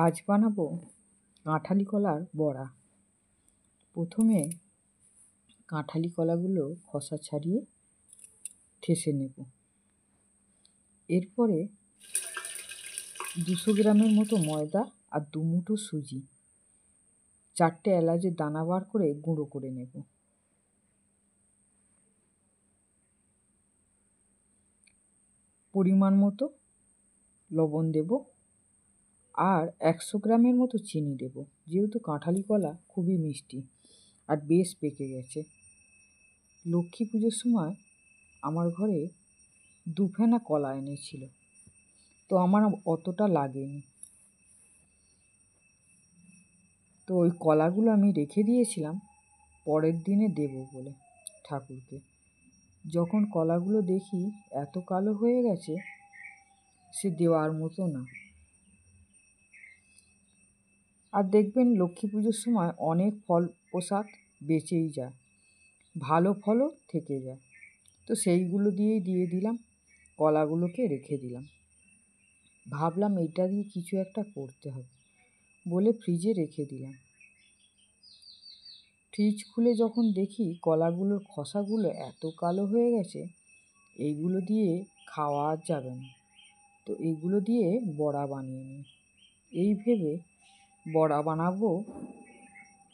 আজ বানাবো কাঁঠালি কলার বড়া। প্রথমে কাঁঠালি কলাগুলো খোসা ছাড়িয়ে ঠেসে নেব। এরপরে 200 গ্রামের মতো ময়দা আর 2 মুঠো সুজি, 4টে এলাচের দানা বার করে গুঁড়ো করে নেব। পরিমাণ মতো লবণ দেব আর 100 গ্রামের মতো চিনি দেব, যেহেতু কাঁঠালি কলা খুবই মিষ্টি আর বেশ পেকে গেছে। লক্ষ্মী পুজোর সময় আমার ঘরে 2 ফেনা কলা এনেছিল, তো আমার অতটা লাগেনি। তো ওই কলাগুলো আমি রেখে দিয়েছিলাম পরের দিনে দেব বলে ঠাকুরকে। যখন কলাগুলো দেখি এত কালো হয়ে গেছে, সে দেওয়ার মতো না। আর দেখবেন লক্ষ্মী পুজোর সময় অনেক ফল প্রসাদ বেঁচেই যায়, ভালো ফলও থেকে যায়। তো সেইগুলো দিয়েই দিয়ে দিলাম, কলাগুলোকে রেখে দিলাম। ভাবলাম এটা দিয়ে কিছু একটা করতে হবে বলে ফ্রিজে রেখে দিলাম। ফ্রিজ খুলে যখন দেখি কলাগুলোর খোসাগুলো এত কালো হয়ে গেছে, এইগুলো দিয়ে খাওয়া যাবে না। তো এগুলো দিয়ে বড়া বানিয়ে নিই। এই ভেবে বড়া বানাবো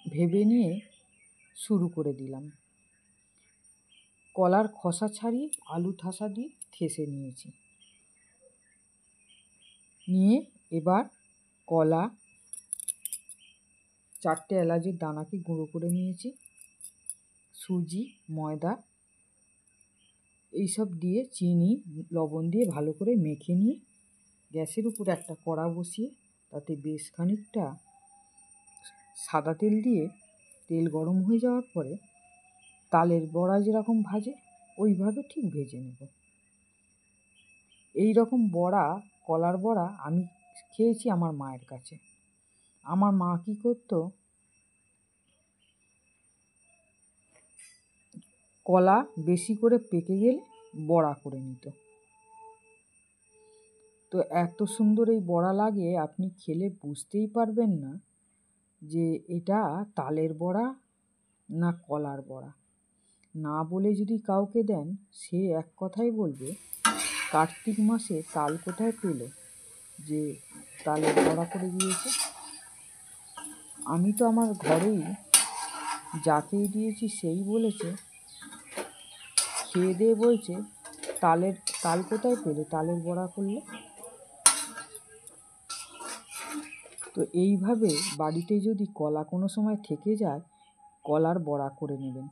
ভেবে নিয়ে শুরু করে দিলাম। কলার খোসা ছাড়িয়ে আলু ঠাসা দিয়ে ঠেসে নিয়েছি। নিয়ে এবার কলা, 4টে এলাচের দানাকে গুঁড়ো করে নিয়েছি, সুজি, ময়দা এইসব দিয়ে চিনি লবণ দিয়ে ভালো করে মেখে নিয়ে গ্যাসের উপর একটা কড়া বসিয়ে তাতে বেশ খানিকটা সাদা তেল দিয়ে তেল গরম হয়ে যাওয়ার পরে তালের বড়া যেরকম ভাজে ওইভাবে ঠিক ভেজে নেব। এই রকম বড়া, কলার বড়া আমি খেয়েছি আমার মায়ের কাছে। আমার মা কী করতো, কলা বেশি করে পেকে গেলে বড়া করে নিত। তো এত সুন্দর এই বড়া লাগে, আপনি খেলে বুঝতেই পারবেন না যে এটা তালের বড়া না কলার বড়া। না বলে যদি কাউকে দেন, সে এক কথাই বলবে কার্তিক মাসে তাল কোথায় পেল যে তালের বড়া করে দিয়েছে। আমি তো আমার ঘরেই যাকেই দিয়েছি সেই বলেছে, খেয়ে দিয়ে বলছে তাল কোথায় পেলে তালের বড়া করলে। তো এইভাবে বাড়িতে যদি কলা কোনো সময় থেকে যায়, কলার বড়া করে নেবেন।